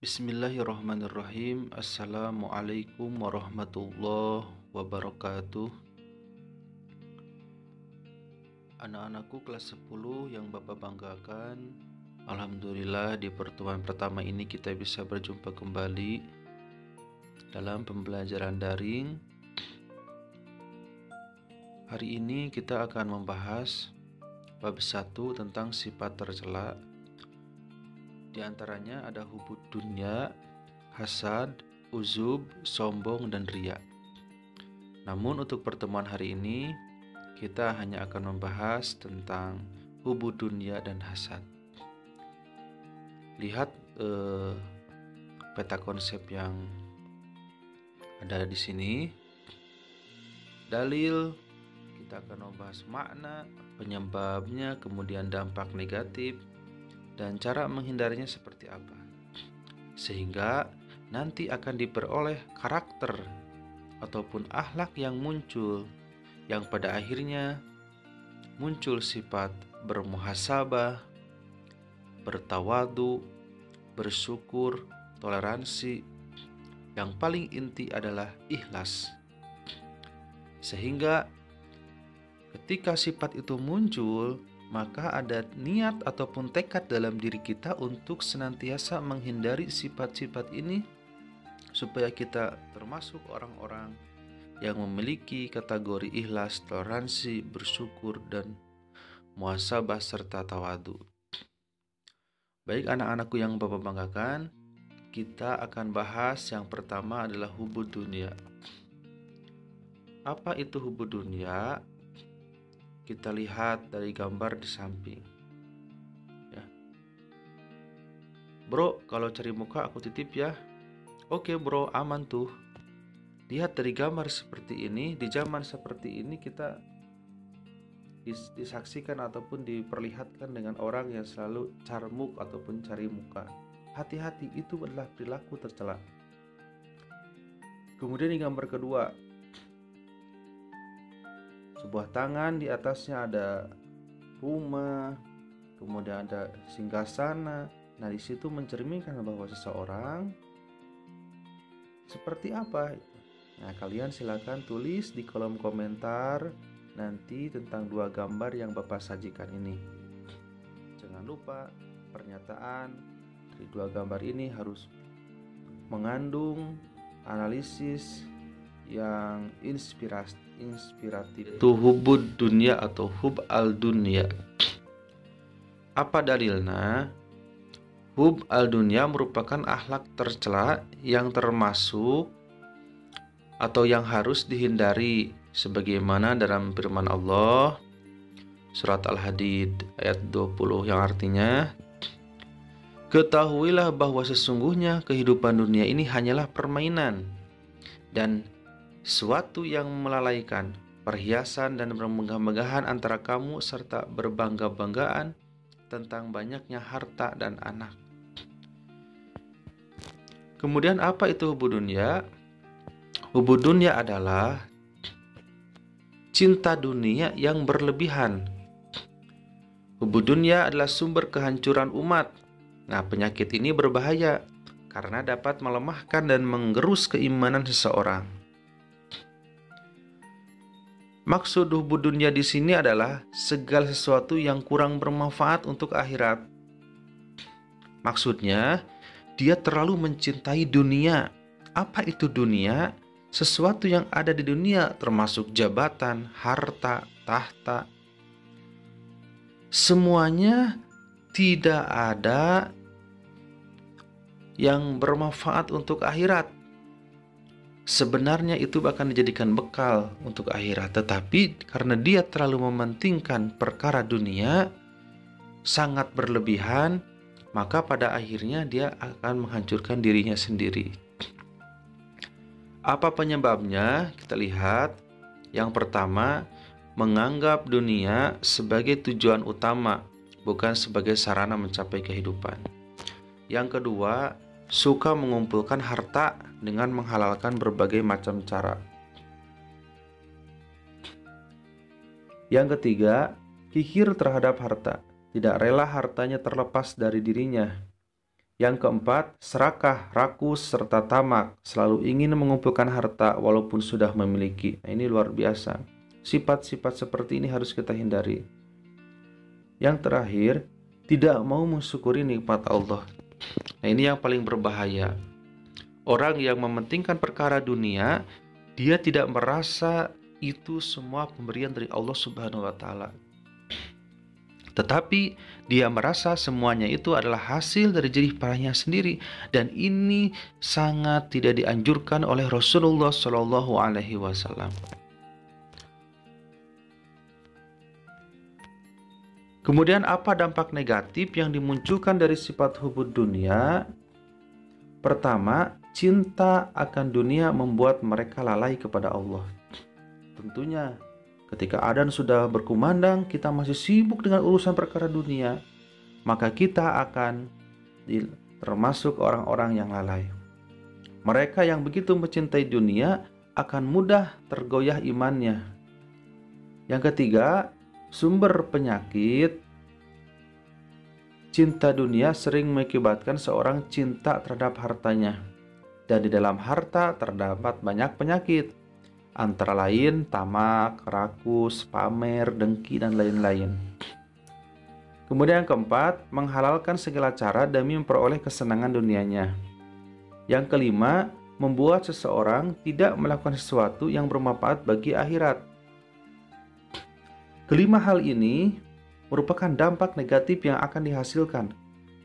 Bismillahirrahmanirrahim. Assalamualaikum warahmatullahi wabarakatuh. Anak-anakku kelas 10 yang Bapak banggakan, alhamdulillah di pertemuan pertama ini kita bisa berjumpa kembali dalam pembelajaran daring. Hari ini kita akan membahas bab 1 tentang sifat tercela. Di antaranya ada hubud dunya, hasad, uzub, sombong, dan riya. Namun untuk pertemuan hari ini kita hanya akan membahas tentang hubud dunya dan hasad. Lihat peta konsep yang ada di sini. Dalil, kita akan membahas makna, penyebabnya, kemudian dampak negatif, dan cara menghindarinya seperti apa. Sehingga nanti akan diperoleh karakter ataupun akhlak yang muncul, yang pada akhirnya muncul sifat bermuhasabah, bertawadu, bersyukur, toleransi. Yang paling inti adalah ikhlas. Sehingga ketika sifat itu muncul, maka ada niat ataupun tekad dalam diri kita untuk senantiasa menghindari sifat-sifat ini, supaya kita termasuk orang-orang yang memiliki kategori ikhlas, toleransi, bersyukur, dan muhasabah serta tawadu. Baik anak-anakku yang Bapak banggakan, kita akan bahas yang pertama adalah hubud dunya. Apa itu hubud dunya? Kita lihat dari gambar di samping. Ya. Bro, kalau cari muka aku titip ya. Oke bro, aman tuh. Lihat dari gambar seperti ini, di zaman seperti ini kita disaksikan ataupun diperlihatkan dengan orang yang selalu carmuk ataupun cari muka. Hati-hati, itu adalah perilaku tercela. Kemudian di gambar kedua, sebuah tangan, di atasnya ada rumah, kemudian ada singgasana. Nah, di situ mencerminkan bahwa seseorang seperti apa. Nah, kalian silakan tulis di kolom komentar nanti tentang dua gambar yang Bapak sajikan ini. Jangan lupa pernyataan dari dua gambar ini harus mengandung analisis yang inspiratif. Itu hubud dunya atau hub al dunya. Apa dalilnya? Hub al dunya merupakan akhlak tercela yang termasuk atau yang harus dihindari, sebagaimana dalam firman Allah surat Al-Hadid ayat 20 yang artinya, ketahuilah bahwa sesungguhnya kehidupan dunia ini hanyalah permainan dan suatu yang melalaikan, perhiasan dan bermegah-megahan antara kamu serta berbangga-banggaan tentang banyaknya harta dan anak. Kemudian apa itu hubud dunya? Hubud dunya adalah cinta dunia yang berlebihan. Hubud dunya adalah sumber kehancuran umat. Nah, penyakit ini berbahaya karena dapat melemahkan dan menggerus keimanan seseorang. Maksud hubud dunya di sini adalah segala sesuatu yang kurang bermanfaat untuk akhirat. Maksudnya, dia terlalu mencintai dunia. Apa itu dunia? Sesuatu yang ada di dunia, termasuk jabatan, harta, tahta. Semuanya tidak ada yang bermanfaat untuk akhirat. Sebenarnya itu akan dijadikan bekal untuk akhirat, tetapi karena dia terlalu mementingkan perkara dunia, sangat berlebihan, maka pada akhirnya dia akan menghancurkan dirinya sendiri. Apa penyebabnya? Kita lihat. Yang pertama, menganggap dunia sebagai tujuan utama, bukan sebagai sarana mencapai kehidupan. Yang kedua, suka mengumpulkan harta dengan menghalalkan berbagai macam cara. Yang ketiga, kikir terhadap harta, tidak rela hartanya terlepas dari dirinya. Yang keempat, serakah, rakus, serta tamak, selalu ingin mengumpulkan harta walaupun sudah memiliki. Nah, ini luar biasa. Sifat-sifat seperti ini harus kita hindari. Yang terakhir, tidak mau mensyukuri nikmat Allah. Nah, ini yang paling berbahaya. Orang yang mementingkan perkara dunia, dia tidak merasa itu semua pemberian dari Allah Subhanahu wa taala. Tetapi dia merasa semuanya itu adalah hasil dari jerih payahnya sendiri, dan ini sangat tidak dianjurkan oleh Rasulullah Shallallahu Alaihi Wasallam. Kemudian apa dampak negatif yang dimunculkan dari sifat hubud dunia? Pertama, cinta akan dunia membuat mereka lalai kepada Allah. Tentunya ketika adzan sudah berkumandang, kita masih sibuk dengan urusan perkara dunia, maka kita akan termasuk orang-orang yang lalai. Mereka yang begitu mencintai dunia akan mudah tergoyah imannya. Yang ketiga, sumber penyakit cinta dunia sering mengakibatkan seorang cinta terhadap hartanya. Dan di dalam harta terdapat banyak penyakit, antara lain tamak, rakus, pamer, dengki, dan lain-lain. Kemudian yang keempat, menghalalkan segala cara demi memperoleh kesenangan dunianya. Yang kelima, membuat seseorang tidak melakukan sesuatu yang bermanfaat bagi akhirat. Kelima hal ini merupakan dampak negatif yang akan dihasilkan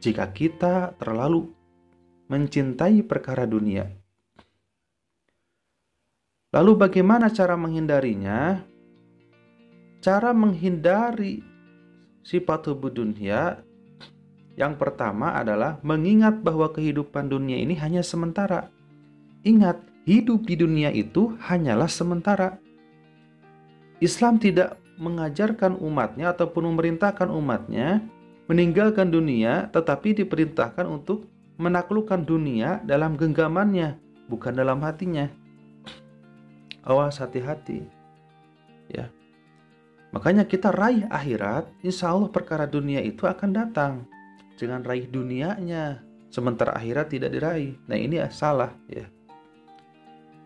jika kita terlalu mencintai perkara dunia. Lalu bagaimana cara menghindarinya? Cara menghindari sifat hubud dunia yang pertama adalah mengingat bahwa kehidupan dunia ini hanya sementara. Ingat, hidup di dunia itu hanyalah sementara. Islam tidak mengajarkan umatnya ataupun memerintahkan umatnya meninggalkan dunia, tetapi diperintahkan untuk menaklukkan dunia dalam genggamannya, bukan dalam hatinya. Awas, hati-hati ya. Makanya kita raih akhirat, insya Allah perkara dunia itu akan datang. Jangan raih dunianya sementara akhirat tidak diraih. Nah, ini salah ya.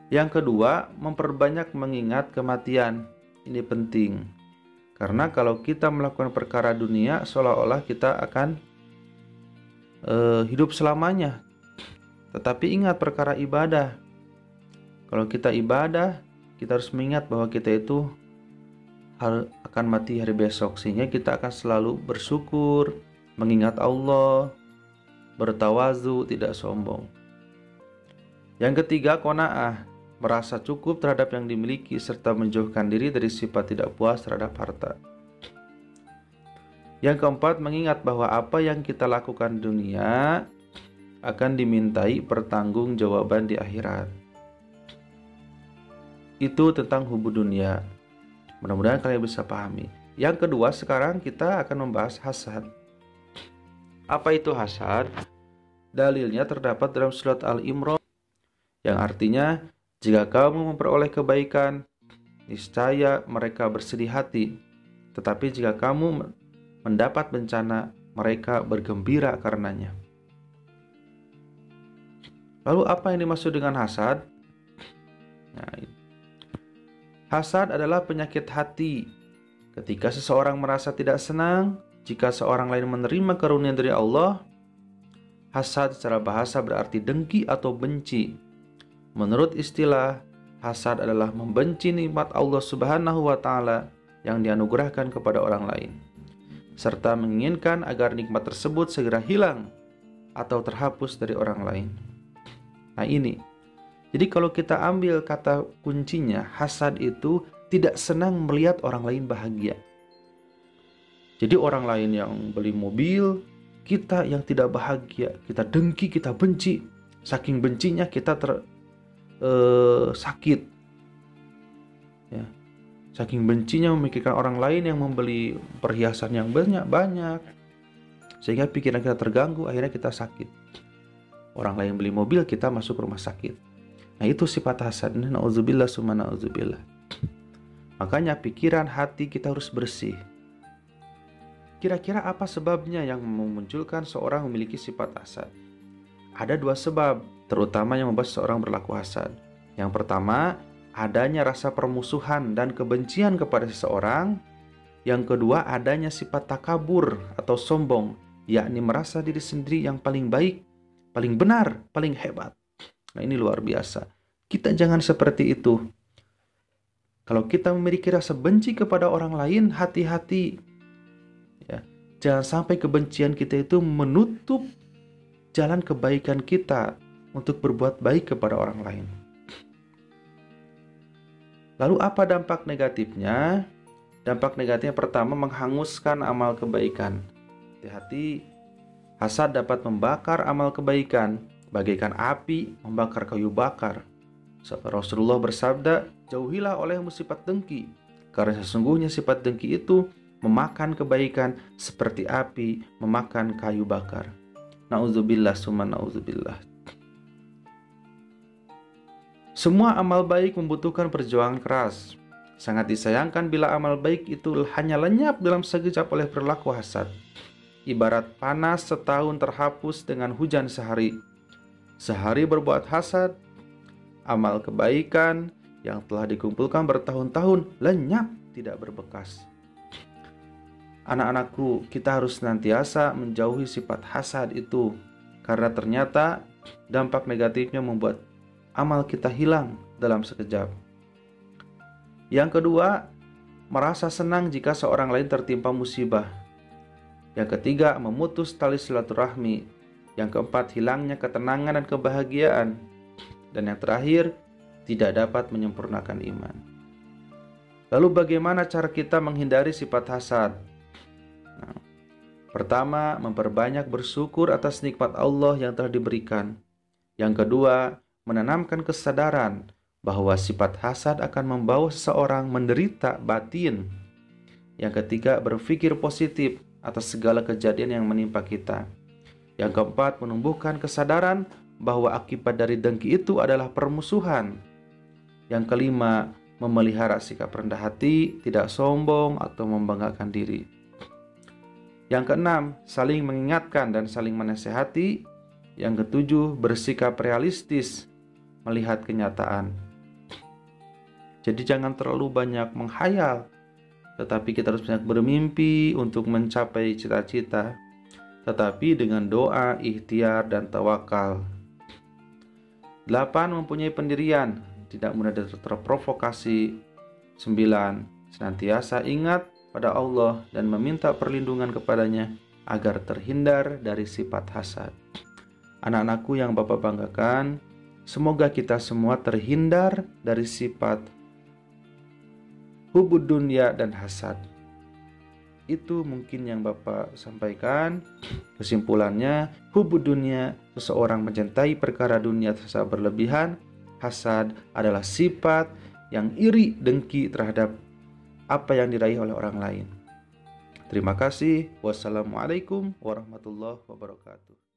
Yang kedua, memperbanyak mengingat kematian. Ini penting. Karena kalau kita melakukan perkara dunia, seolah-olah kita akan hidup selamanya. Tetapi ingat perkara ibadah. Kalau kita ibadah, kita harus mengingat bahwa kita itu akan mati hari besok, sehingga kita akan selalu bersyukur, mengingat Allah, bertawazu, tidak sombong. Yang ketiga, qanaah, merasa cukup terhadap yang dimiliki serta menjauhkan diri dari sifat tidak puas terhadap harta. Yang keempat, mengingat bahwa apa yang kita lakukan di dunia akan dimintai pertanggungjawaban di akhirat. Itu tentang hubud dunia. Mudah-mudahan kalian bisa pahami. Yang kedua, sekarang kita akan membahas hasad. Apa itu hasad? Dalilnya terdapat dalam surat Al-Imran, yang artinya, jika kamu memperoleh kebaikan, niscaya mereka bersedih hati. Tetapi jika kamu mendapat bencana, mereka bergembira karenanya. Lalu apa yang dimaksud dengan hasad? Nah, hasad adalah penyakit hati. Ketika seseorang merasa tidak senang jika seorang lain menerima karunia dari Allah, hasad secara bahasa berarti dengki atau benci. Menurut istilah, hasad adalah membenci nikmat Allah Subhanahu wa taala yang dianugerahkan kepada orang lain, serta menginginkan agar nikmat tersebut segera hilang atau terhapus dari orang lain. Nah, ini. Jadi kalau kita ambil kata kuncinya, hasad itu tidak senang melihat orang lain bahagia. Jadi orang lain yang beli mobil, kita yang tidak bahagia, kita dengki, kita benci. Saking bencinya kita sakit. Ya. Saking bencinya memikirkan orang lain yang membeli perhiasan yang banyak, sehingga pikiran kita terganggu, akhirnya kita sakit. Orang lain beli mobil, kita masuk rumah sakit. Nah, itu sifat hasad. Na'udzubillah summa na'udzubillah. Makanya pikiran hati kita harus bersih. Kira-kira apa sebabnya yang memunculkan seorang memiliki sifat hasad? Ada dua sebab, terutama yang membuat seseorang berlaku hasad. Yang pertama, adanya rasa permusuhan dan kebencian kepada seseorang. Yang kedua, adanya sifat takabur atau sombong, yakni merasa diri sendiri yang paling baik, paling benar, paling hebat. Nah, ini luar biasa. Kita jangan seperti itu. Kalau kita memiliki rasa benci kepada orang lain, hati-hati. Ya, jangan sampai kebencian kita itu menutup jalan kebaikan kita untuk berbuat baik kepada orang lain. Lalu apa dampak negatifnya? Dampak negatifnya pertama, menghanguskan amal kebaikan. Hati-hati, hasad dapat membakar amal kebaikan, bagaikan api membakar kayu bakar. Rasulullah bersabda, jauhilah olehmu sifat dengki, karena sesungguhnya sifat dengki itu memakan kebaikan seperti api memakan kayu bakar. Na'udzubillah summa na'udzubillah. Semua amal baik membutuhkan perjuangan keras. Sangat disayangkan bila amal baik itu hanya lenyap dalam sekejap oleh perilaku hasad. Ibarat panas setahun terhapus dengan hujan sehari. Sehari berbuat hasad, amal kebaikan yang telah dikumpulkan bertahun-tahun lenyap, tidak berbekas. Anak-anakku, kita harus senantiasa menjauhi sifat hasad itu, karena ternyata dampak negatifnya membuat amal kita hilang dalam sekejap. Yang kedua, merasa senang jika seorang lain tertimpa musibah. Yang ketiga, memutus tali silaturahmi. Yang keempat, hilangnya ketenangan dan kebahagiaan. Dan yang terakhir, tidak dapat menyempurnakan iman. Lalu bagaimana cara kita menghindari sifat hasad? Nah, pertama, memperbanyak bersyukur atas nikmat Allah yang telah diberikan. Yang kedua, menanamkan kesadaran bahwa sifat hasad akan membawa seseorang menderita batin. Yang ketiga, berpikir positif atas segala kejadian yang menimpa kita. Yang keempat, menumbuhkan kesadaran bahwa akibat dari dengki itu adalah permusuhan. Yang kelima, memelihara sikap rendah hati, tidak sombong atau membanggakan diri. Yang keenam, saling mengingatkan dan saling menasehati. Yang ketujuh, bersikap realistis melihat kenyataan. Jadi jangan terlalu banyak menghayal, tetapi kita harus banyak bermimpi untuk mencapai cita-cita, tetapi dengan doa, ikhtiar, dan tawakal. 8. Mempunyai pendirian, tidak mudah terprovokasi. 9. Senantiasa ingat pada Allah dan meminta perlindungan kepadanya agar terhindar dari sifat hasad. Anak-anakku yang Bapak banggakan, semoga kita semua terhindar dari sifat hubud dunya dan hasad. Itu mungkin yang Bapak sampaikan. Kesimpulannya, hubud dunya, seseorang mencintai perkara dunia secara berlebihan. Hasad adalah sifat yang iri, dengki terhadap apa yang diraih oleh orang lain. Terima kasih. Wassalamualaikum warahmatullahi wabarakatuh.